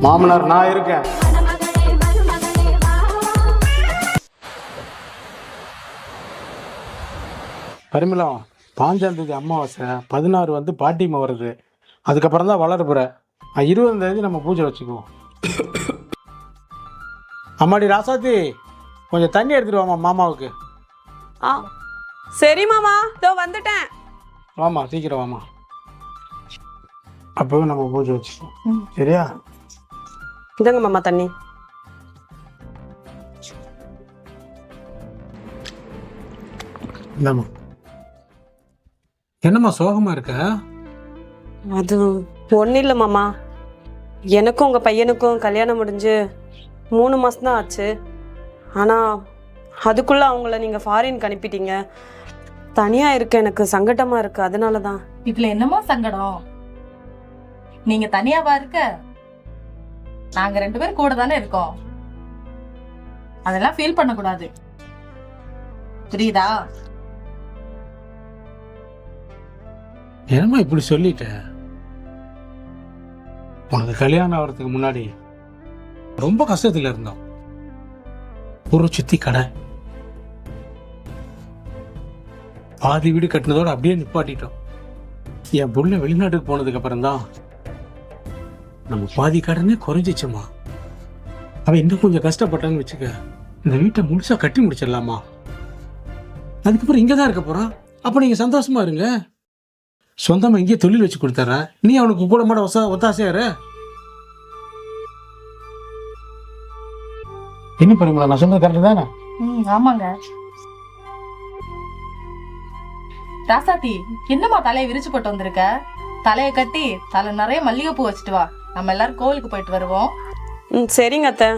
மாமனார் நான் இருக்கேன். பரிமளம், 5ஆம் தேதி அமாவாசை, 16 வந்து பாட்டிமா வருது. அதுக்கப்புறம் தான் வளர்ப்புற. 20ஆம் தேதி நம்ம பூஜை வச்சுக்குவோம். அம்மாடி ராசாத்தி, கொஞ்சம் தண்ணி எடுத்துட்டு வாமா மாமாவுக்கு. ஆ சரி மாமா, இதோ வந்துட்டேன். வாமா, சீக்கிரம் வாமா. அப்பவே நம்ம பூஜை வச்சுக்குவோம். சரியா? இதாங்க மாமா தண்ணி. இந்தாம்மா. என்னம்மா சோகமா இருக்க? அது ஒன்றும் இல்லை மாமா, எனக்கும் உங்கள் பையனுக்கும் கல்யாணம் முடிஞ்சு 3 மாதம் தான் ஆச்சு. ஆனால் அதுக்குள்ளே அவங்கள நீங்கள் ஃபாரினுக்கு அனுப்பிட்டீங்க. தனியாக இருக்க எனக்கு சங்கடமாக இருக்குது. அதனால தான். இதுல என்னமா சங்கடம்? நீங்க தனியாவா இருக்க? நாங்க 2 பேரும் கூட தானே இருக்கோம். அதெல்லாம் ஃபீல் பண்ண கூடாது, புரியுதா? என்னம்மா இப்படி சொல்லிட்ட? உனக்கு கல்யாணம் ஆகிறதுக்கு முன்னாடி ரொம்ப கஷ்டத்துல இருந்தோம். ஒரு சுத்தி கடை, பாதி வீடு கட்டினதோட அப்படியே நிப்பாட்டிட்டோம். என் புள்ள வெளிநாட்டுக்கு போனதுக்கு அப்புறம் தான் நம்ம பாதி கடனே குறைஞ்சிச்சுமா. அவன் இன்னும் கொஞ்சம் கஷ்டப்பட்டான்னு வச்சுக்க, இந்த வீட்டை முழுசா கட்டி முடிச்சிடலாமா. அதுக்கப்புறம் இங்கதான் இருக்க போறான். அப்ப நீங்க சந்தோஷமா இருங்க. சொந்தமா இங்கே தொழில் வச்சு கொடுத்துற. நீ அவனுக்கு கூட மாட ஒத்தாசையாரு. என்ன பண்ணுங்களா? நான் சொன்னது கரெக்ட் தானே? ஆமாங்க. ராசாத்தி, என்னமா தலையை விரிச்சு போட்டு வந்திருக்க? தலையை கட்டி தலை நிறைய மல்லிகைப்பூ வச்சுட்டு வா, நம்ம எல்லாரும் கோவிலுக்கு போயிட்டு வருவோம். சரிங்க அத்தை.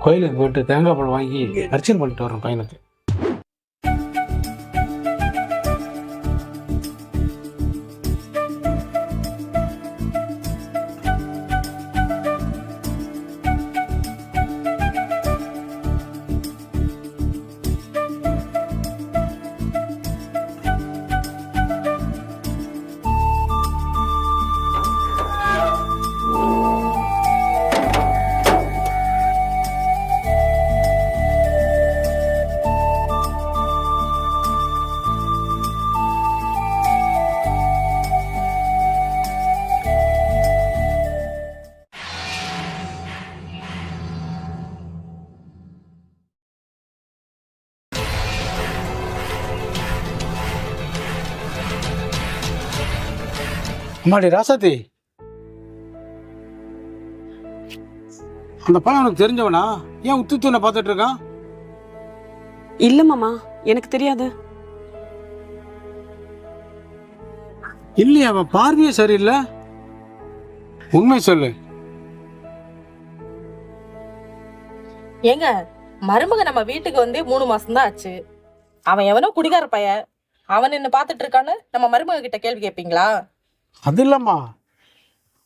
கோயிலுக்கு போயிட்டு தேங்காய் பழம் வாங்கி அர்ச்சனை பண்ணிட்டு வரோம் பையனுக்கு. அம்மாடி ராசாத்தி, அந்த பையன் உனக்கு தெரிஞ்சவனா? ஏன் உத்துன பார்த்துட்டு இருக்கான்? இல்லை மாமா, எனக்கு தெரியாது. இல்லையா, அவன் பார்வையே சரியில்லை. உண்மை சொல்லு. ஏங்க, மருமக நம்ம வீட்டுக்கு வந்து 3 மாசம் தான் ஆச்சு. அவன் எவனோ குடிகார பையன், அவன் என்ன பாத்துட்டு இருக்கான்னு நம்ம மருமக கிட்ட கேள்வி கேட்பீங்களா? அது இல்லம்மா,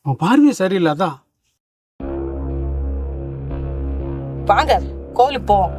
அவன் பார்வையே சரியில்லை. அதான். வாங்க கோவிலுக்கு போவோம்.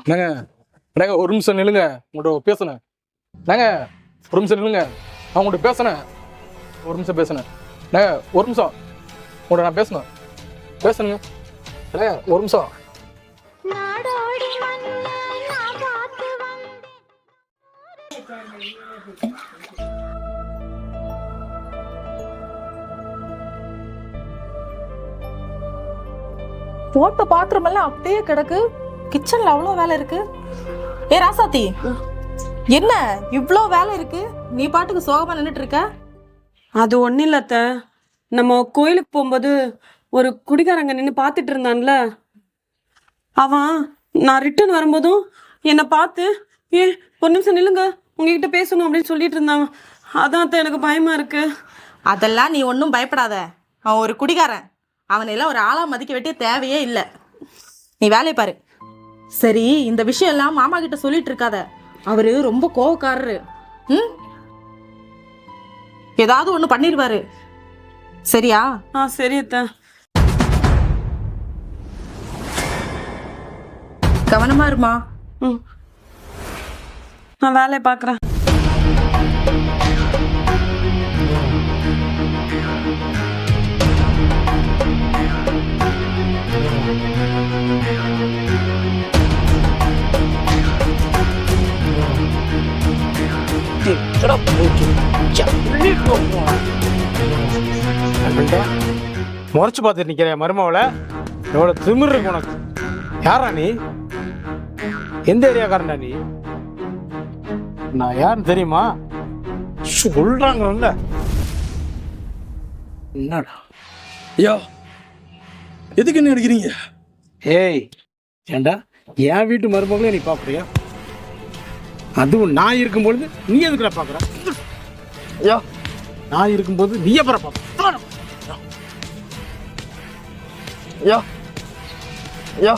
என்னங்க ஒரு நிமிஷம் நில்லுங்க, உங்கள்கிட்ட பேசுனேன். ஒரு நிமிஷம் நில்லுங்க, நான் உங்கள்கிட்ட பேசுனேன். ஒரு நிமிஷம் பேசுனேன். ஒரு நிமிஷம் உங்கள்கிட்ட நான் பேசணுங்க. ஒரு நிமிஷம். போட்ட பாத்திரம் எல்லாம் அப்படியே கிடக்கு. கிச்சன்ல அவ்வளோ வேலை இருக்கு. ஏ ராசாத்தி, என்ன இவ்வளோ வேலை இருக்கு? நீ பாட்டுக்கு சோகமா நின்றுட்டு இருக்க. அது ஒன்றும் இல்லை அத்தை. நம்ம கோயிலுக்கு போகும்போது ஒரு குடிகாரங்க நின்று பார்த்துட்டு இருந்தான்ல, அவன் நான் ரிட்டர்ன் வரும்போதும் என்னை பார்த்து, ஒரு நிமிஷம் நில்லுங்க, உங்ககிட்ட பேசணும் அப்படின்னு சொல்லிட்டு இருந்தாங்க. அதான் அத்தை எனக்கு பயமா இருக்கு. அதெல்லாம் நீ ஒன்றும் பயப்படாத. அவன் ஒரு குடிகாரன். அவனையெல்லாம் ஒரு ஆளா மதிக்க வேண்டிய தேவையே இல்லை. நீ வேலையை பாரு. சரி, இந்த விஷயம் எல்லாம் மாமா கிட்ட சொல்லிட்டு இருக்காத. அவரு ரொம்ப கோவக்காரரு. ம், ஏதாவது ஒண்ணு பண்ணிடுவாரு. சரியா? சரி அத்தை. கவனமா இருமா. ம், நான் வேலையை பார்க்குறேன். முறைச்சு பார்த்துட்டு நிக்கிற மருமவளை, எவ்வளவு திமிரு இருக்கு உனக்கு. யாரா நீ? எந்த ஏரியாக்காரனா நீ? நான் யாருன்னு தெரியுமா? சொல்றாங்கல்ல. என்னடா? ஐயா, எதுக்கு என்ன அடிக்கிறீங்க? ஏய், ஏண்டா என் வீட்டு மருமகளே நீ பாக்குறியா? அதுவும் நான் இருக்கும்பொழுது நீ எதுக்குடா பாக்குற? ஐயா, நான் இருக்கும்போது நீ அப்புறம் பாக்குற? ஐயா, ஐயா,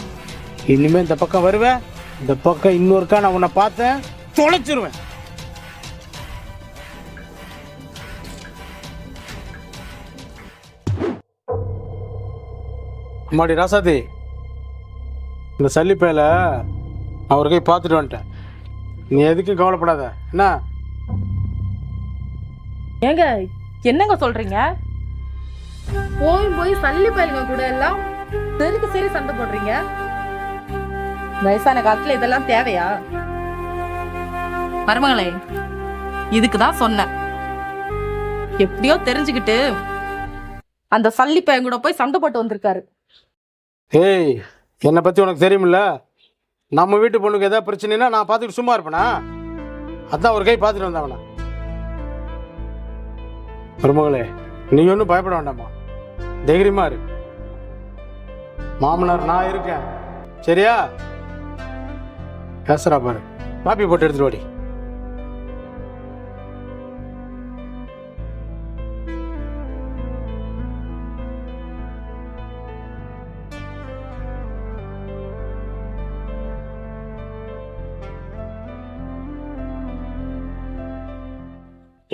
இனிமே இந்த பக்கம் வருவேன், இந்த பக்கம் இன்னொருக்கா நான் உன்னை பார்த்தேன் தொலைச்சிருவேன். அம்மாடி ராசாதி, இந்த சல்லிப்பையில நான் ஒரு கை பார்த்துட்டு வந்துட்டேன். நீ எதுக்கும் கவலைப்படாத என்ன? ஏங்க, என்னங்க சொல்றீங்க? போய் சல்லி பயலுங்க கூட எல்லாம் சரிக்கு சரி சண்டை போடுறீங்க. வயசான காலத்துல இதெல்லாம் தேவையா? மருமகளே, இதுக்குதான் சொன்னேன். எப்படியோ தெரிஞ்சுக்கிட்டு அந்த சல்லி பையன் கூட போய் சண்டை போட்டு வந்திருக்காரு. ஏய், என்னை பற்றி உனக்கு தெரியுமில்ல? நம்ம வீட்டு பொண்ணுக்கு எதாவது பிரச்சனைனா நான் பார்த்துக்கிட்டு சும்மா இருப்பேனா? அதான் ஒரு கை பார்த்துட்டு வந்தாங்கண்ணா. மருமகளே, நீ ஒன்றும் பயப்பட வேண்டாமா, தைரியமா இரு. மாமனார் நான் இருக்கேன், சரியா? பேசுறா பாரு. காப்பி போட்டு எடுத்துட்டு வாடி.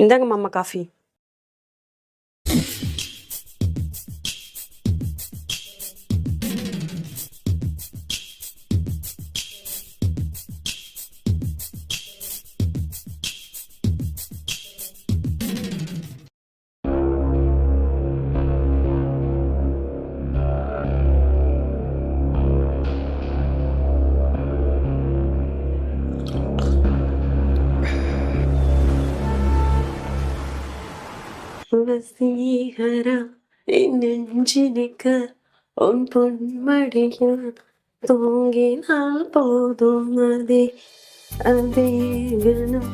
இந்தாங்க மாமா காஃபி. வசீகரா என் நெஞ்சினிக்க உன் பொன்மடியில் தூங்கினால் போதும் அதே அதே கணம்.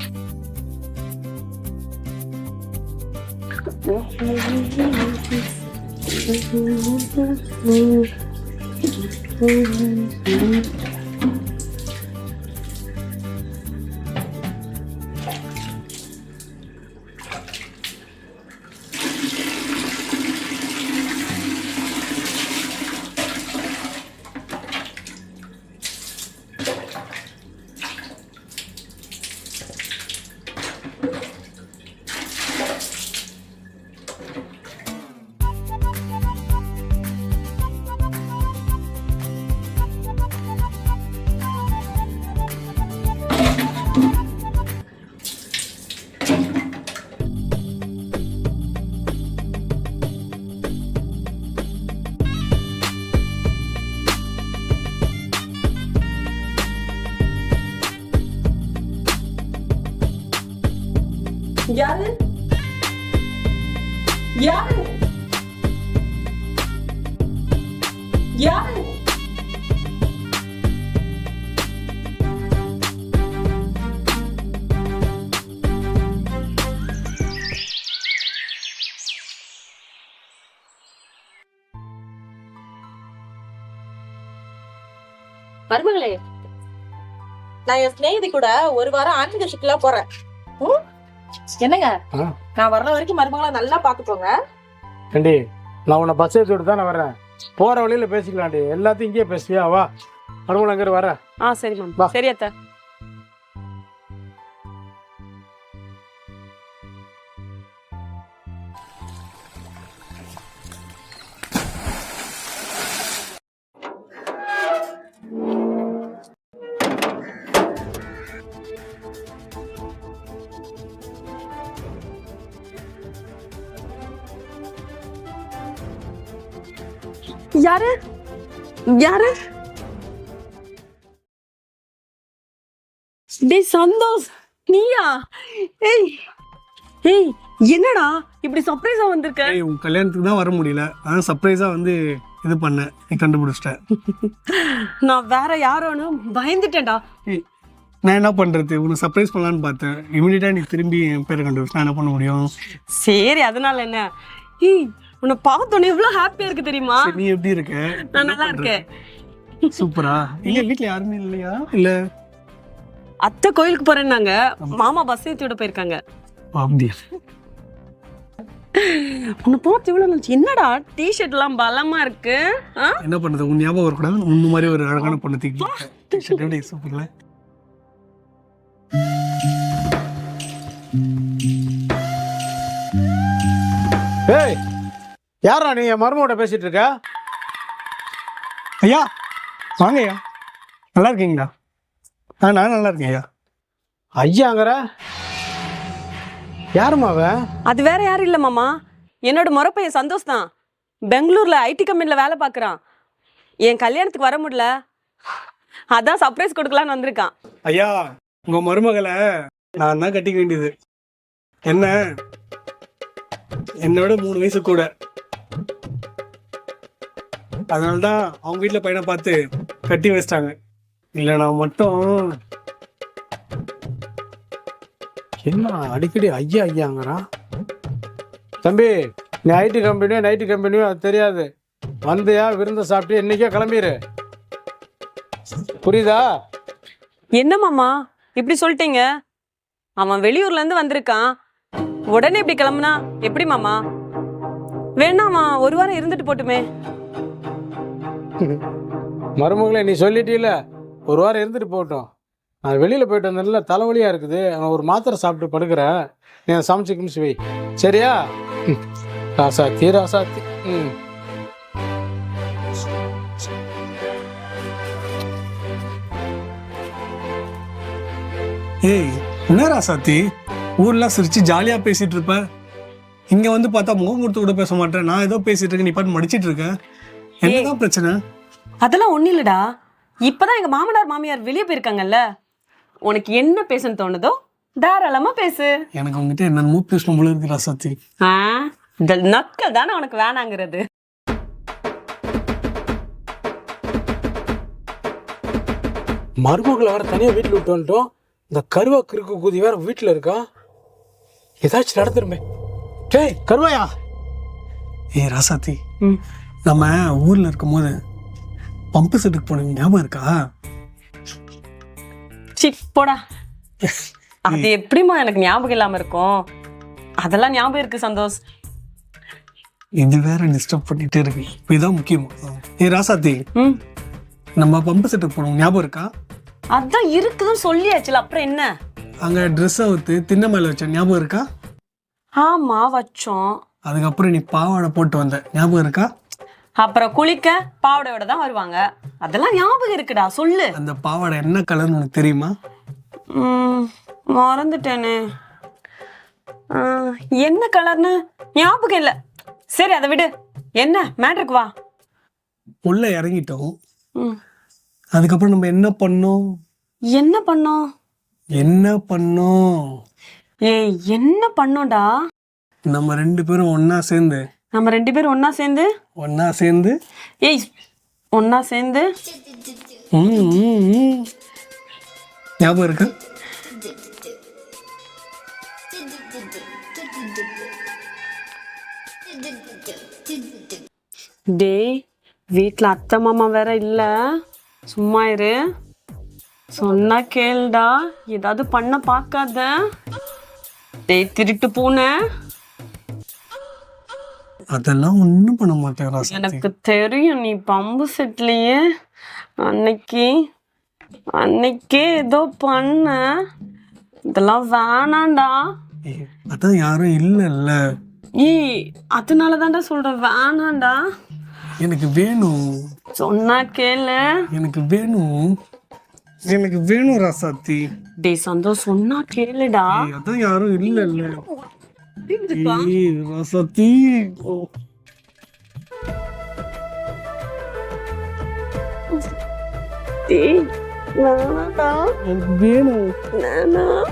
யாரு யாரு யாரு? மருமகளே, நான் என் ஸ்நேகிதி கூட ஒரு வாரம் ஆன்மீக சுற்றுலா போறேன். என்னங்க, நான் வர்ற வரைக்கும் மருமகளை நல்லா பாத்துக்கோங்க. ஏண்டி, நான் உன்னை பஸ் ஏற்றி விட்டு தான் நான் வரேன். போற வழியில பேசிக்கலாம்டி, எல்லாத்தையும் இங்கேயே பேசுவியா? வா. மருமகள் அங்கே வர. ஆ சரி மாமா. வா. சரி அத்தை. யாரு யாரு? டேய் சந்தோஷ், நீயா? ஏய் ஏய், என்னடா இப்படி சர்ப்ரைஸா வந்திருக்க? ஏய், உன் கல்யாணத்துக்கு தான் வர முடியல, அதான் சர்ப்ரைஸாக வந்து இது பண்ணேன், நீ கண்டுபிடிச்சிட்டேன். நான் வேற யாரோன்னு பயந்துட்டேன்டா. ஏய், நான் என்ன பண்ணுறது, உன்னை சர்ப்ரைஸ் பண்ணலான்னு பார்த்தேன், இமீடியட்டாக நீ திரும்பி என் பேரை கண்டுபிடிச்சு நான் என்ன பண்ண முடியும்? சரி, அதனால என்ன? ஏய், உன்னை பார்த்தோன்னே எவ்வளவு ஹாப்பியா இருக்கு தெரியுமா? சரி, நீ எப்படி இருக்க? நான் நல்லா இருக்கேன். சூப்பரா. எங்க வீட்டில் யாருமே இல்லையா? இல்லை அத்தை கோயிலுக்கு போறேன்னாங்க, மாமா பஸ் ஏத்தி விட போயிருக்காங்க. அப்படியா? உன்னை பார்த்து எவ்வளவு நாள். என்னடா டிஷர்ட் எல்லாம் பலமா இருக்கு? ஆ? என்ன பண்ணுறது, உன் ஞாபகம் வரக்கூடாது, உன்ன மாதிரி ஒரு அழகான பொண்ணு தூக்கி சூப்பர்ல. ஏய், யாரா நீ என் மருமகிட்ட பேசிட்டு இருக்க? ஐயா வாங்க ஐயா, நல்லா இருக்கீங்களா? நான் நல்லா இருக்கேன் ஐயா. ஐயாங்கிற யாருமா அவன்? அது வேற யாரும் இல்ல மாமா, என்னோட முறை பையன் சந்தோஷ் தான். பெங்களூர்ல ஐடி கம்பெனில வேலை பார்க்கறான். என் கல்யாணத்துக்கு வர முடியல, அதான் சர்ப்ரைஸ் கொடுக்கலான்னு வந்திருக்கான். ஐயா, உங்க மருமகளை நான் தான் கட்டிக்க வேண்டியது. என்னோட 3 வயசு கூட, அதனால்தான் அவங்க வீட்டில் பையனை பார்த்து கட்டி வச்சிட்டாங்க. இல்லை நான் மட்டும் என்ன அடிக்கடி ஐயா ஐயாங்கிறான்? தம்பி, நீ ஐடி கம்பெனியோ நைட்டு கம்பெனியோ அது தெரியாது. வந்தியா, விருந்த சாப்பிட்டு இன்னைக்கே கிளம்பிடு, புரியுதா? என்ன மாமா இப்படி சொல்லிட்டீங்க? அவன் வெளியூர்ல இருந்து வந்திருக்கான், உடனே இப்படி கிளம்புனா எப்படி மாமா? வேணா அவன் ஒரு வாரம் இருந்துட்டு போட்டுமே. மருமகளை நீ சொல்லிட்டீல, ஒரு வாரம் இருந்துட்டு போகட்டும். நான் வெளியில் போயிட்டு வந்ததுல தலைவலியாக இருக்குது, அவன் ஒரு மாத்திரை சாப்பிட்டு படுக்கிறேன். நீ அதை சமைச்சு கிமிச்சு வை, சரியா? ராசாத்தி ராசாத்தி. ம். ஏய், என்ன ராசாத்தி ஊர்லாம் சிரிச்சு ஜாலியாக பேசிட்டு இருப்ப, இங்கே வந்து பார்த்தா முகம் கொடுத்து கூட பேச மாட்டேன். நான் ஏதோ பேசிட்டு இருக்கேன், நீ பாட்டு மடிச்சிட்டு இருக்க. என்னதான் பிரச்சனை? அதெல்லாம் ஒண்ணும் இல்லடா, இப்பதான் எங்க மாமனார் மாமியார் வெளியே போயிருக்காங்கல்ல, உனக்கு என்ன பேசணும்னு தோணுதோ தாராளமா பேசு. எனக்கு உங்ககிட்ட என்னென்னமோ பேசணும் போல இருக்கு ராசாத்தி. இந்த நக்கல் தானே உனக்கு வேணாங்கிறது. மருமகளை வேற தனியாக வீட்டில் விட்டு வந்துட்டோம். இந்த கருவா கிறுக்கு கூதி வேற வீட்டில் இருக்கா. ஏதாச்சும் நடந்துருமே. டேய் கருவாயா. ஏய் ராசாத்தி, நம்ம ஊர்ல இருக்கும் போது பம்பு செட்டுக்கு போனீங்க, ஞாபகம் இருக்கா? சி போடா, அது எப்படிமா எனக்கு ஞாபகம் இல்லாம இருக்கும்? அதெல்லாம் ஞாபகம் இருக்கு சந்தோஷ். இது வேற டிஸ்டர்ப் பண்ணிட்டே இருக்கு, இதுதான் முக்கியமா. ஏய் ராசாத்தி, நம்ம பம்பு செட்டுக்கு போனோம், ஞாபகம் இருக்கா? அதான் இருக்குதுன்னு சொல்லியாச்சுல, அப்புறம் என்ன? அங்க ட்ரெஸ் அவுத்து திண்ணை மேல வச்ச, ஞாபகம் இருக்கா? ஆமா வச்சோம். அதுக்கப்புறம் நீ பாவாடை போட்டு வந்த, ஞாபகம் இருக்கா? அப்புறம் குளிக்க பாவாடையோட தான் வருவாங்க, அதெல்லாம் ஞாபகம் இருக்குடா, சொல்லு. அந்த பாவாடை என்ன கலர்னு உனக்கு தெரியுமா? மறந்துட்டேனே, என்ன கலர்னு ஞாபகம் இல்ல. சரி அதை விடு, என்ன மேட்ருக்கு வா. உள்ள இறங்கிட்டோம், அதுக்கப்புறம் நம்ம என்ன பண்ணோம்? என்ன பண்ணோம்? ஏய் என்ன பண்ணோம்டா? நம்ம 2 பேரும் ஒன்னா சேர்ந்து ஏய் ஒன்னா சேர்ந்து ஞாபகம் இருக்கு? டேய், வீட்டுல அத்தை மாமா வேற இல்ல, சும்மா இரு. சொன்னா கேளுடா, ஏதாவது பண்ண பார்க்காத. டேய் திருட்டு பூனை. அதெல்லாம் ஒண்ணும் பண்ண மாட்டேன் ராசாத்தி. எனக்கு தெரியும், நீ பம்பு செட்லயே அன்னைக்கு அன்னைக்கே ஏதோ பண்ண, இதெல்லாம் வேணாண்டா. அதான் யாரும் இல்லைல்ல. ஏய், அதனால தான்டா சொல்றேன், வேணாண்டா. எனக்கு வேணும், சொன்னா கேளு. எனக்கு வேணும், எனக்கு வேணும் ராசாத்தி. டேய் சந்தோஷ், சொன்னா கேளுடா. அதான் யாரும் இல்லைல்ல. ராசாத்தி, டேய் வேணாண்டா, எனக்கு வேணும். வேணாம்.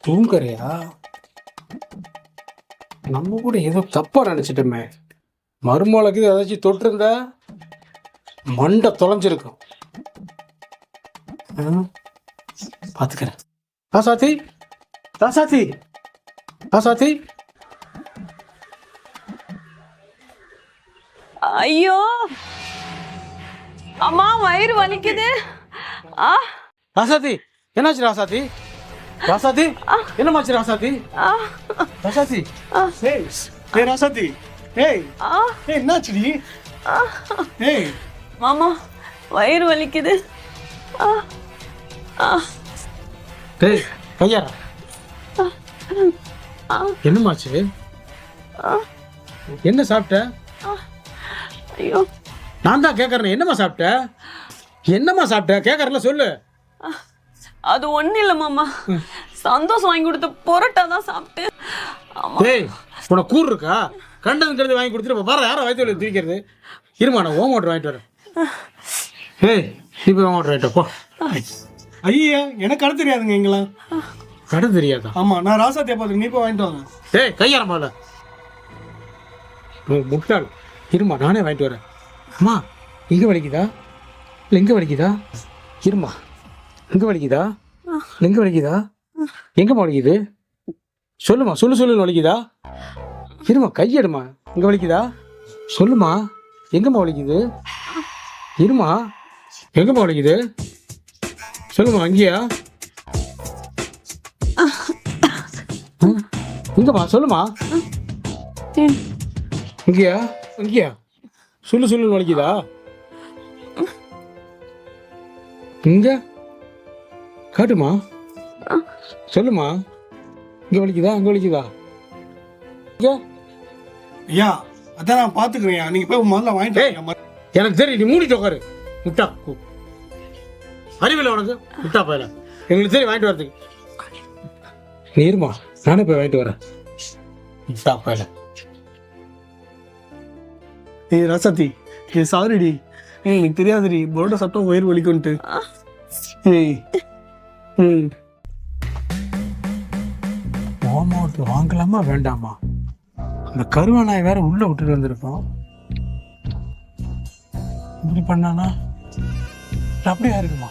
தூங்குறியா? நம்ம கூட ஏதோ தப்பா நினைச்சிட்டோமே. மருமகளுக்கு ஏதாச்சும் தொட்டிருந்தா மண்டை தொலைஞ்சிருக்கும். பாத்துக்கிறேன். ராசாத்தி, ராசாத்தி, ராசாத்தி. ஐயோ அம்மா, வயிறு வலிக்குது. ராசாத்தி, என்னாச்சு ராசாத்தி? ராசாத்தி, என்னமாச்சு ராசாத்தி? ராசாத்தி, ஏய் ராசாத்தி, ஏய் என்னாச்சுடி? ஏய் மாமா, வயிறு வலிக்குது. டேய் கையாரா, என்னமாச்சு? என்ன சாப்பிட்ட? ஐயோ, நான் தான் கேட்கறேன், என்னம்மா சாப்பிட்ட? என்னம்மா சாப்பிட்ட கேட்கறல, சொல்லு. அது ஒண்ணு இல்ல மாமா, சந்தோஷம் வாங்கி கொடுத்த பொரோட்டா தான் சாப்பிட்டு. டேய், உனக்கு கூறு இருக்கா? கண்டது வாங்கி கொடுத்துட்டு வர யாரோ வயிற்று வலி தூக்கிறது. இருமா, நான் ஓம் வாட்டர் வாங்கிட்டு வரேன். ஏய், நீ போய் ஓம் வாட்டர் வாங்கிட்டு போ. ஐயா, எனக்கு கடை தெரியாதுங்க எங்கெல்லாம். கடை தெரியாதா? ஆமா, நான் ராசாத்தியை பார்த்து, நீ போய் வாங்கிட்டு வாங்க. டேய் கையாரம்மால முட்டாள். இருமா, நானே வாங்கிட்டு வரேன். அம்மா, இங்கே வலிக்குதா இல்லை இங்கே வலிக்குதா? இருமா, இங்கே வலிக்குதா இல்லை இங்கே வலிக்குதா? எங்கம்மா வலிக்குது? சொல்லுமா, சொல்லு வலிக்குதா? இருமா, கையெடுமா. இங்கே வலிக்குதா? சொல்லுமா, எங்கம்மா வலிக்குது? இருமா, எங்கம்மா வலிக்குது? சொல்லுமா, அங்கேயா? இங்கம்மா, சொல்லுமா. இங்கேயா? இங்கேயா? சொல்லு வலிக்குதா? இங்க காட்டுமா, சொல்லுமா. இங்க வலிக்குதா அங்க வலிக்குதா? இங்க ஐயா, அதான் நான் பாத்துக்கிறேன், நீங்க போய் முதல்ல வாங்கிட்டு வாங்க. எனக்கு தெரியும், நீ மூடிட்டு உட்காரு. முட்டா அறிவில்லை உனக்கு? முட்டா போயில எங்களுக்கு தெரியும் வாங்கிட்டு வரதுக்கு. நீ இருமா, நானே போய் வாங்கிட்டு வரேன். முட்டா போயில. ஏய் ராசாத்தி, ஏய் சாரிடி, எனக்கு தெரியாதுடி, பரோட்டா சாப்பிட்டா வயிறு வலிக்கும்ட்டு. ஏய் ஓமோட்டு வாங்கலாமா வேண்டாமா? அந்த கருவானாய் வேற உள்ள விட்டுட்டு வந்திருக்கோம். இப்படி பண்ணானா அப்படியா இருக்குமா?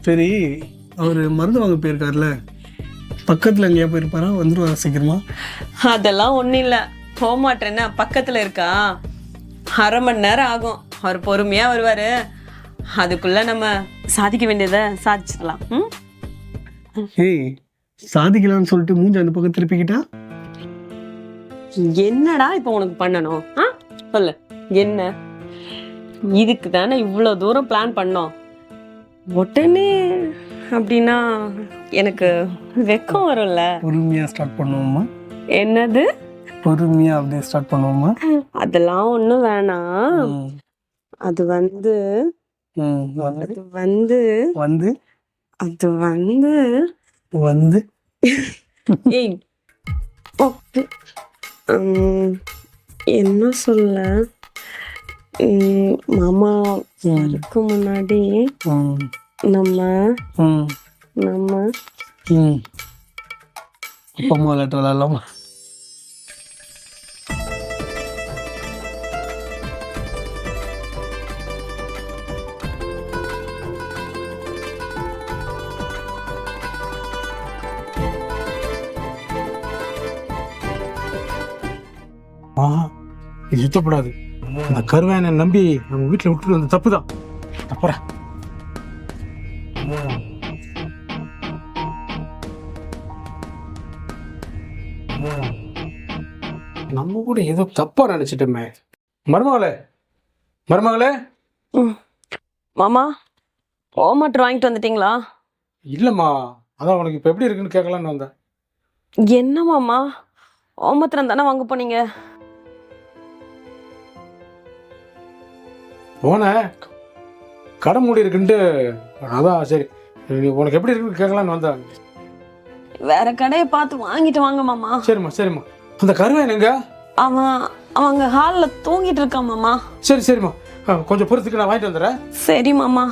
சரி, அவரு மருந்து வாங்க போயிருக்காருல, பக்கத்துல எங்கேயா போயிருப்பாரா? வந்துருவாரா சீக்கிரமா? அதெல்லாம் ஒண்ணும் இல்ல, போக மாட்டேன்னா பக்கத்துல இருக்கா, 1/2 மணி நேரம் ஆகும். அவர் பொறுமையா வருவாரு, அதுக்குள்ள நம்ம சாதிக்க வேண்டியதை சாதிச்சிடலாம். ஏய், சாதிக்கலாம்னு சொல்லிட்டு மூஞ்சி அந்த பக்கம் திருப்பிக்கிட்டா? என்னடா இப்ப உனக்கு பண்ணணும்? சொல்லு, என்ன? இதுக்கு தானே இவ்வளவு தூரம் பிளான் பண்ணோம். உடனே அப்படின்னா எனக்கு வெக்கம் வரும்ல. பொறுமையா ஸ்டார்ட் பண்ணுவோமா? என்னது பொறுமையா அப்படியே ஸ்டார்ட் பண்ணுவோமா? அதெல்லாம் ஒண்ணும் வேணாம். அது வந்து அது வந்து வந்து அது வந்து வந்து ஏய், ஓகே. என்ன சொல்ல, மாமா அதுக்கு முன்னாடி நம்ம அப்பா அம்மா விளையாட்டு விளையாடலாமா? இது சுத்தப்படாது. அந்த கருவாயனை நம்பி நம்ம வீட்டில் விட்டுட்டு வந்த தப்பு தான். அப்புறம் நம்ம கூட ஏதோ தப்பா நினைச்சிட்டோமே. மருமகளே, மருமகளே. மாமா ஹோம் வாட்டர் வாங்கிட்டு வந்துட்டீங்களா? இல்லைம்மா, அதான் உனக்கு இப்போ எப்படி இருக்குன்னு கேட்கலான்னு வந்தேன். என்ன மாமா, ஹோம் வாட்டர் தானே வாங்க போனீங்க? போனேன், கடை மூடி இருக்குன்ட்டு. அதான் சரி, உனக்கு எப்படி இருக்குன்னு கேட்கலான்னு வந்தேன். வேற கடையை பார்த்து வாங்கிட்டு வாங்க மாமா. சரிம்மா சரிம்மா. அந்த கருவாயன் எங்க? அவங்க ஹால்ல தூங்கிட்டு இருக்கான் மாமா. சரி சரிம்மா, கொஞ்சம் பொறுத்துக்கு நான் வாங்கிட்டு வந்துடுறேன். சரி மாமா.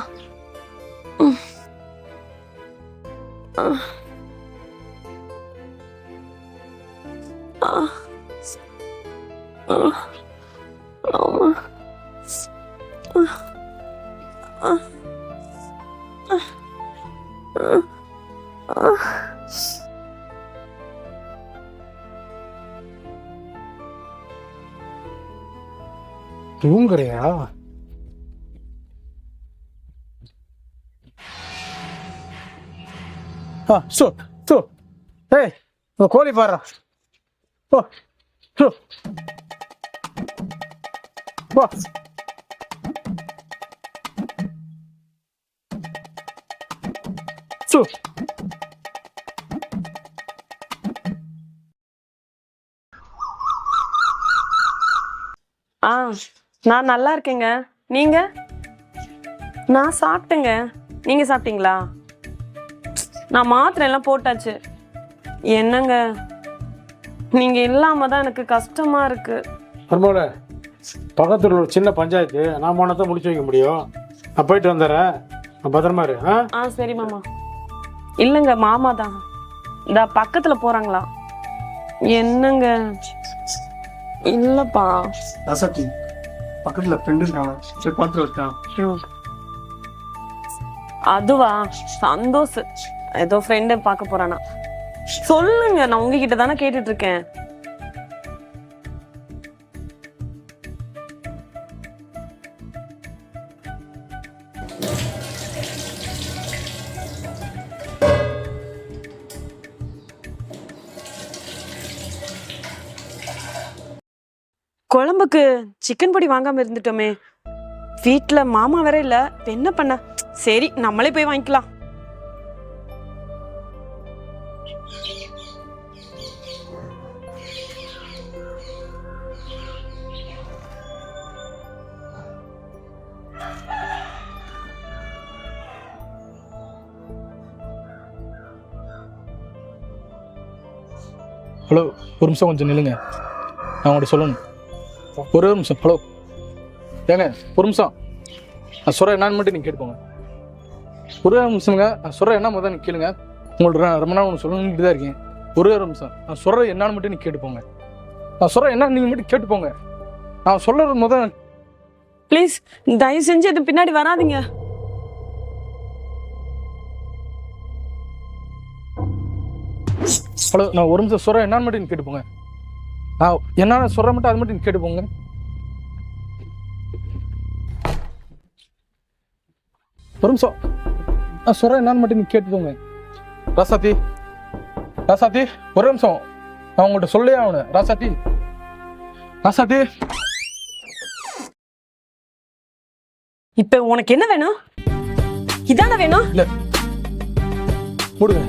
தூங்குறியா? சோ சோ ஏய், கோழி பாடுறா. ஓ சோ வா. சோ நான் நல்லா இருக்கேங்க. நீங்க? நான் சாப்பிட்டேங்க. நீங்க சாப்பிட்டீங்களா? நான் மாத்திரை எல்லாம் போட்டாச்சு. என்னங்க, நீங்க இல்லாம தான் எனக்கு கஷ்டமா இருக்கு. மருமகளே, பக்கத்தில் ஒரு சின்ன பஞ்சாயத்து, நான் போனதான் முடிச்சு வைக்க முடியும். நான் போயிட்டு வந்துடுறேன், நான் பத்திரமா இரு. சரி மாமா. இல்லைங்க, மாமா தான் இந்த பக்கத்துல போறாங்களா? என்னங்க? இல்லப்பா, ரசத்தி பக்கத்துல ஃப்ரெண்டு இருக்காங்க, சரி பார்த்துட்டு வச்சான். அதுவா? சந்தோஷ் ஏதோ ஃப்ரெண்டை பார்க்க போறானா? சொல்லுங்க, நான் உங்ககிட்ட தானே கேட்டுட்டு இருக்கேன். குழம்புக்கு சிக்கன் பொடி வாங்காம இருந்துட்டோமே. வீட்டுல மாமா வேற இல்ல, என்ன பண்ண? சரி, நம்மளே போய் வாங்கிக்கலாம். ஹலோ, ஒரு நிமிஷம் கொஞ்சம் நில்லுங்க, நான் உங்கள்கிட்ட சொல்லணும். ஒரே ஒரு நிமிஷம். ஹலோ ஏங்க, ஒரு நிமிஷம். நான் சொல்கிறேன் என்னன்னு மட்டும் நீங்கள் கேட்டுக்கோங்க. ஒரே ஒரு நிமிஷங்க, நான் சொல்கிறேன் என்ன முதல் நீங்கள் கேளுங்க. உங்கள்ட்ட ரொம்ப நாள் ஒன்று சொல்லணுன்ட்டு தான் இருக்கேன். ஒரே ஒரு நிமிஷம். நான் சொல்கிறேன் என்னன்னு மட்டும் நீங்கள் கேட்டுப்போங்க. நான் சொல்கிறேன் என்ன நீங்கள் மட்டும் கேட்டுப்போங்க. நான் சொல்கிறது முதல். ப்ளீஸ், தயவு செஞ்சு இது பின்னாடி வராதீங்க. ஹலோ, நான் ஒரு நிமிஷம் சொல்கிறேன் என்னன்னு மட்டும் நீங்கள் கேட்டுப்போங்க. நான் என்ன சொல்கிற மட்டும் அது மட்டும் நீங்கள் கேட்டுப்போங்க. ஒரு நிமிஷம், நான் சொல்கிறேன் என்னன்னு மட்டும் நீங்கள் கேட்டுப்போங்க. ராசாத்தி, ராசாத்தி, ஒரு நிமிஷம். நான் உங்கள்கிட்ட சொல்லே ஆகணும். ராசாத்தி, ராசாத்தி. இப்ப உனக்கு என்ன வேணும்? இதான வேணும்? இல்ல, மூடுங்க.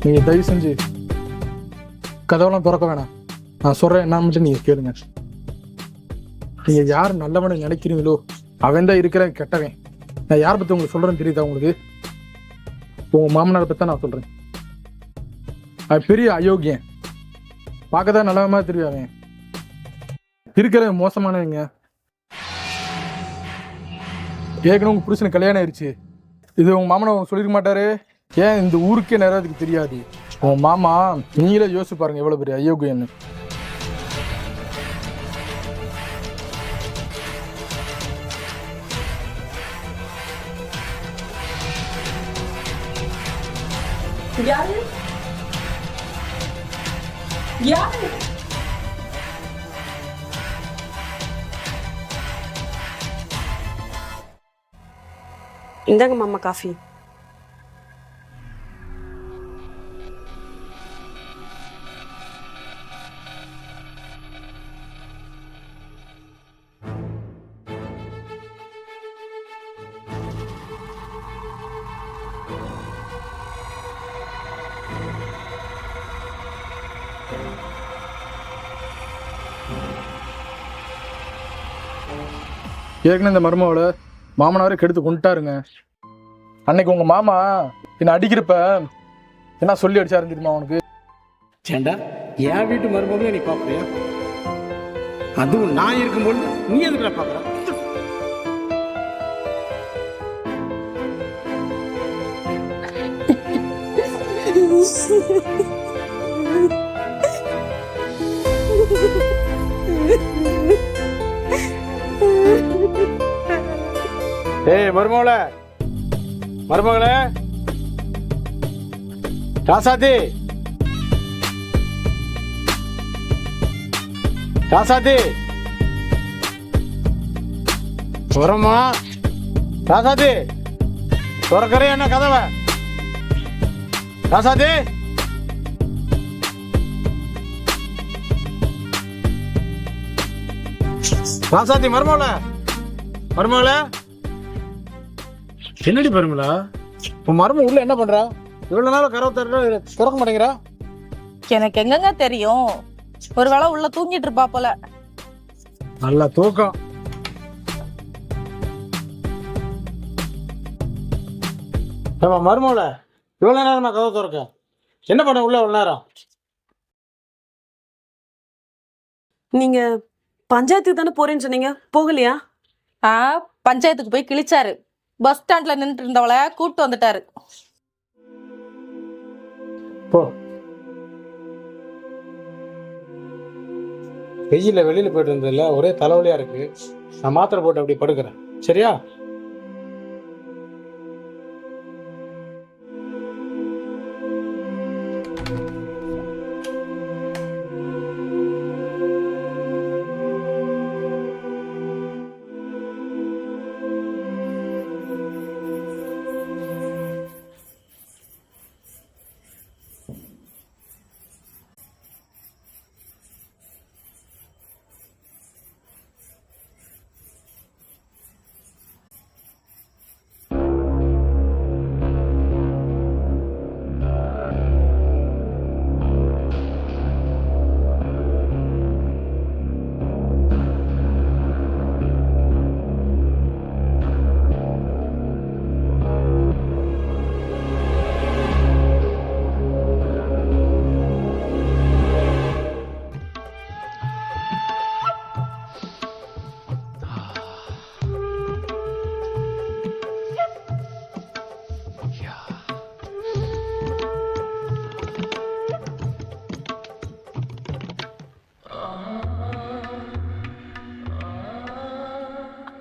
நீங்க தயவு செஞ்சு கதவெல்லாம் திறக்க வேணாம். நான் சொல்றேன் என்ன மட்டும் நீங்க கேளுங்க. நீங்க யார் நல்லவனை நினைக்கிறீங்களோ அவன் தான் இருக்கிற கெட்டவன். நான் யாரை பத்தி உங்களுக்கு சொல்றேன்னு தெரியுதா உங்களுக்கு? உங்க மாமனாரை பத்தி தான் நான் சொல்றேன். அவன் பெரிய அயோக்கியன், பார்க்கதான் நல்லவமா தெரியும். அவன் இருக்கிற மோசமானவங்க. ஏற்கனவே உங்க புருஷனுக்கு கல்யாணம் ஆயிடுச்சு. இது உங்க மாமனை உங்களுக்கு சொல்லிருக்க மாட்டாரு. ஏன் இந்த ஊருக்கே நிறைய அதுக்கு தெரியாது. உன் மாமா நீங்களே யோசிச்சு பாருங்க எவ்வளவு பெரிய அயோக்கியன்னு. யாரு யாரு இந்தாங்க மாமா காஃபி. ஏற்கனவே இந்த மருமகளை மாமனாரே கெடுத்து கொண்டுட்டாருங்க. அன்னைக்கு உங்க மாமா என்ன அடிக்கிறப்ப என்ன சொல்லி அடிச்சாரு தெரியுமா அவனுக்கு? சேண்டா என் வீட்டு மருமகளே நீ பார்க்கறியா? அதுவும் நான் இருக்கும்போது நீ எதுக்குடா பார்க்கற? ஏய் மருமகளே, மருமகளே, ராசாத்தி, ராசாத்தி, வரமா ராசாத்தி, திறக்கறே என்ன கதவை? ராசாத்தி, ராசாத்தி, மருமகளே, மருமகளே, என்னடி மருமகளா? உன் மரும உள்ள என்ன பண்றா? இவ்வளவு நாள் கதவை திறக்க மாட்டேங்கிறா? எனக்கு எங்கங்க தெரியும், ஒருவேளை உள்ள தூங்கிட்டு இருப்பா போல. நல்ல தூக்கம். மருமகள இவ்வளவு நேரம் நான் கதவை திறக்க என்ன பண்ண உள்ள இவ்வளவு நேரம்? நீங்க பஞ்சாயத்துக்கு தானே போறேன்னு சொன்னீங்க, போகலையா? பஞ்சாயத்துக்கு போய் கிழிச்சாரு. பஸ் ஸ்டாண்ட்ல நின்றுட்டு இருந்தவளை கூப்பிட்டு வந்துட்டாரு. போ. வெயில வெளியில போயிட்டு இருந்ததுல ஒரே தலைவலியா இருக்கு. நான் மாத்திரை போட்டு அப்படி படுக்கிறேன், சரியா?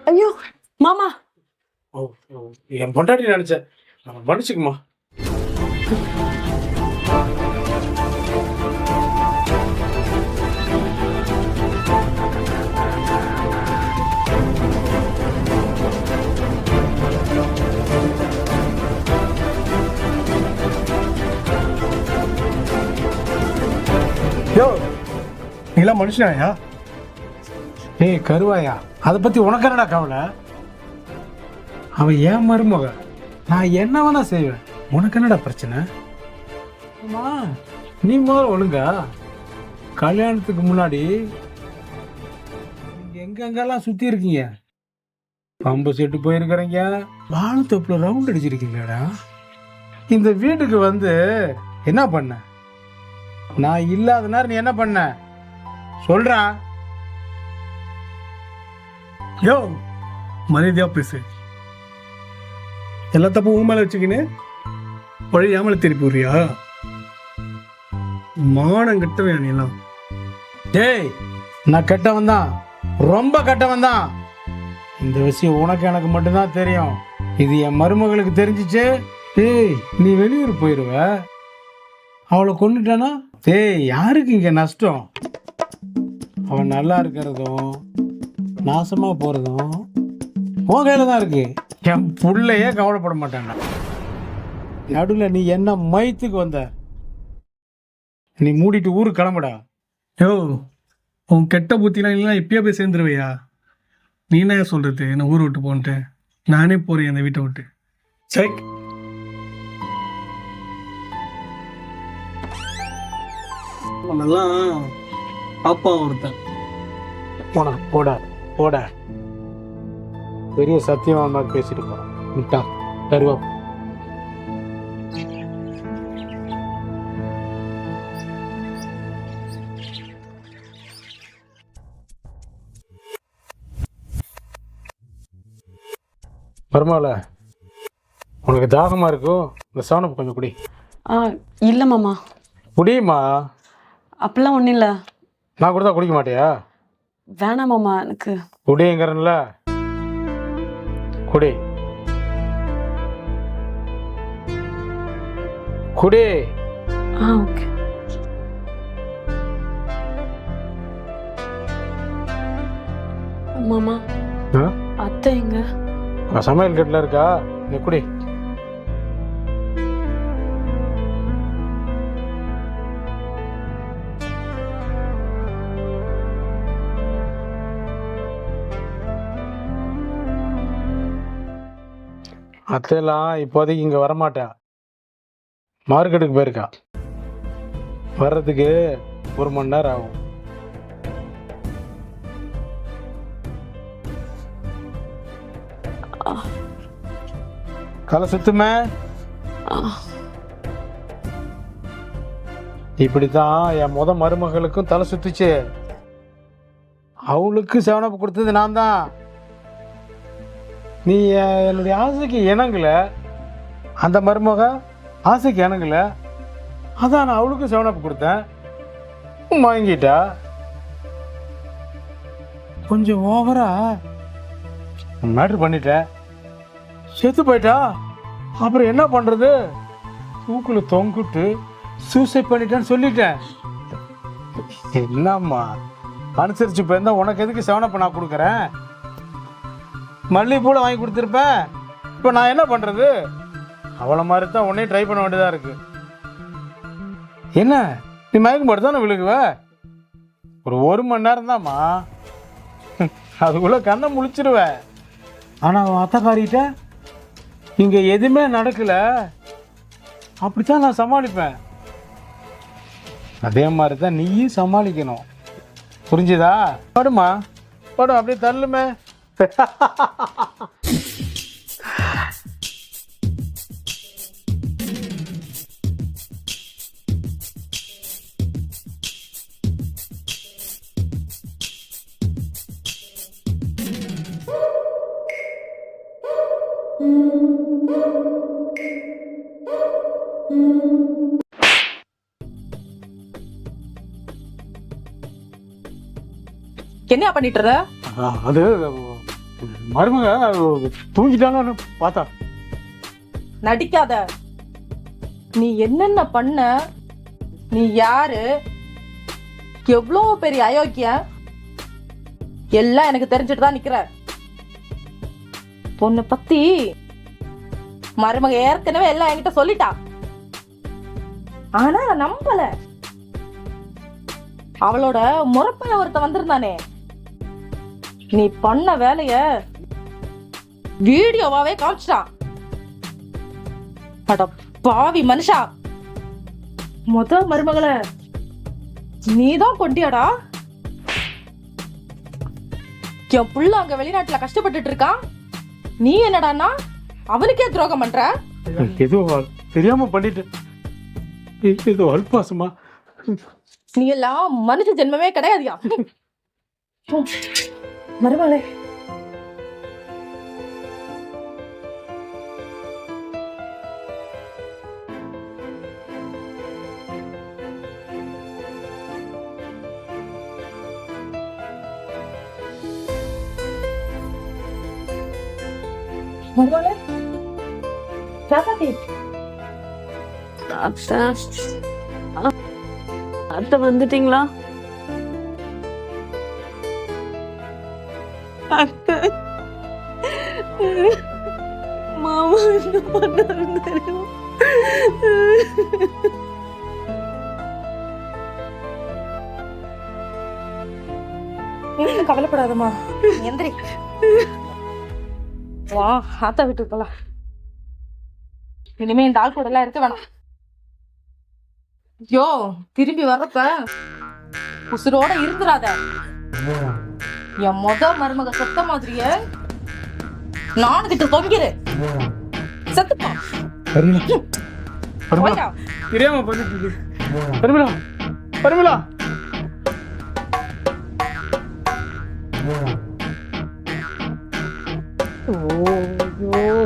ஐயோ மாமா, என் பொண்டாட்டி நினைச்சேன், மன்னிச்சுக்குமா. யோ, நீங்களாம் மனுஷனாயா? ஏய் கருவாயா, அதை பத்தி உனக்கு என்னடா கவலை? அவன் ஏன் மருமக, நான் என்ன வேணா செய்வேன், உனக்கு என்னடா பிரச்சனை? ஆமா, நீ முதல்ல ஒழுங்கா கல்யாணத்துக்கு முன்னாடி நீங்க எங்கெங்கெல்லாம் சுத்தி இருக்கீங்க? பம்பு செட்டு போயிருக்கிறீங்க, வாழைத்தோப்புல ரவுண்ட் அடிச்சிருக்கீங்கடா. இந்த வீட்டுக்கு வந்து என்ன பண்ண? நான் இல்லாத நேரம் நீ என்ன பண்ண சொல்றா? யோ, மரியாதையா பேசு. எல்லா தப்பும் உன் மேல வச்சுக்கின்னு பழைய ஏமலை திருப்பி விடுறியா? மானம் கெட்டவன் நீ எல்லாம். டேய், நான் கெட்டவன் தான், ரொம்ப கெட்டவன் தான். இந்த விஷயம் உனக்கு எனக்கு மட்டும்தான் தெரியும். இது என் மருமகளுக்கு தெரிஞ்சிச்சு, டேய் நீ வெளியூர் போயிடுவ. அவளை கொண்டுட்டானா யாருக்கு இங்கே நஷ்டம்? அவன் நல்லா இருக்கிறதும் நாசமாக போகிறதும் உன் கையில் தான் இருக்கு. என் புள்ளையே கவலைப்பட மாட்டாங்க. நடுவில் நீ என்ன மயத்துக்கு வந்த? நீ மூடிட்டு ஊருக்கு கிளம்புடா. யோ, உன் கெட்ட புத்திலாம் இல்லைன்னா இப்பயே போய் சேர்ந்துருவையா? நீ என்ன சொல்றது என்ன ஊர் விட்டு போன்ட்டு? நானே போறேன் அந்த வீட்டை விட்டு. சரி, அதெல்லாம் பாப்பா ஒருத்தன். போடா போடா போடா. பெரிய சத்தியமான மாதிரி பேசிட்டு போறான். விட்டான் தருவா. பரவாயில்ல, உனக்கு தாகமா இருக்கும், இந்த சாணம் கொஞ்சம் குடி. இல்லை மாமா, குடியுமா. அப்பெல்லாம் ஒன்றும் இல்லை. நான் கொடுத்தா குடிக்க மாட்டியா? வேணாம் மாமா, எனக்கு குடிங்கிறன்ல, குடி குடி. ஓகே. மாமா, அத்தை எங்க? சமையல் கட்டில் இருக்கா, நீ குடி. அத்தையெல்லாம் இப்போதைக்கு இங்கே வரமாட்டா, மார்க்கெட்டுக்கு போயிருக்கா. வர்றதுக்கு 1 மணி நேரம் ஆகும். தலை சுத்துமே. இப்படித்தான் என் மருமகளுக்கும் தலை சுத்துச்சு. அவளுக்கு செவனப்பு கொடுத்தது நான் தான். நீ என்னுடைய ஆசைக்கு இணங்கல, அந்த மருமக ஆசைக்கு இணங்கல, அதான் நான் அவளுக்கும் செவனப்பு கொடுத்தேன். வாங்கிட்டா. கொஞ்சம் ஓவரா மேட்ரு பண்ணிட்ட. செத்து போயிட்டா. அப்புறம் என்ன பண்றது? தூக்குல தொங்கிட்டு சூசைட் பண்ணிட்டேன்னு சொல்லிட்டேன். என்னம்மா அனுசரிச்சு போயிருந்தா உனக்கு எதுக்கு செவனப்ப நான் கொடுக்குறேன்? மல்லிகைப்பூல வாங்கி கொடுத்துருப்பேன். இப்போ நான் என்ன பண்றது? அவளை மாதிரி தான் உன்னையும் ட்ரை பண்ண வேண்டியதா இருக்கு. என்ன நீ மயக்கம் போட்டு தானே விழுகுவ? ஒரு 1 மணி நேரம் தான்மா, அதுக்குள்ள கண்ணை முழிச்சிருவ. ஆனா அவன் அத்தைக்காரிட்ட இங்க எதுவுமே நடக்கல, அப்படித்தான் நான் சமாளிப்பேன். அதே மாதிரி தான் நீயும் சமாளிக்கணும், புரிஞ்சுதா? படுமா படும், அப்படியே தள்ளுமே. என்ன பண்ணிட்டு இருந்த? அது மருமக தூங்கிட்டான்னு பார்த்தா. நடிக்காத. நீ என்னென்ன பண்ண, நீ யாரு, எவ்வளவு பெரிய அயோக்கிய, எல்லாம் எனக்கு தெரிஞ்சுட்டு தான் நிக்கிற. பொண்ணு பத்தி மருமக ஏற்கனவே எல்லாம் என்கிட்ட சொல்லிட்டா. ஆனா நான் நம்பல. அவளோட முறப்பைய ஒருத்த வந்திருந்தானே, நீ பண்ண வேலைய வீடியோவாவே காமிச்சிட்டான். அட பாவி மனுஷா, மருமகளை நீதான் கொண்டியாடா. என் புள்ள அங்க வெளிநாட்டுல கஷ்டப்பட்டுட்டு இருக்கான், நீ என்னடான்னா அவனுக்கே துரோகம் பண்ற. ஏதோ தெரியாம பண்ணிட்டு, ஏதோ அல்பாசமா. நீ எல்லாம் மனுஷ ஜென்மமே கிடையாதியா மருமகளே. மருமகளே, அத்தை வந்துட்டீங்களா? அத்தை, மாமா என்ன பண்ணாருன்னு தெரியும். கவலைப்படாதம்மா, எந்திரி. வா, ஆத்தா வீட்டுக்கு போலாம். இனிமே இந்த ஆள் கூட எல்லாம் இருக்க வேணாம். ஐயோ, திரும்பி வர்றப்ப உசுரோட இருந்துராத. என் மருமக செத்த மாதிரிய நானு கிட்ட தொங்கிரு. செத்துப்பா. போய்டா. தெரியாம பண்ணிட்டு இருக்கு. பரிமளா, பரிமளா. ஓ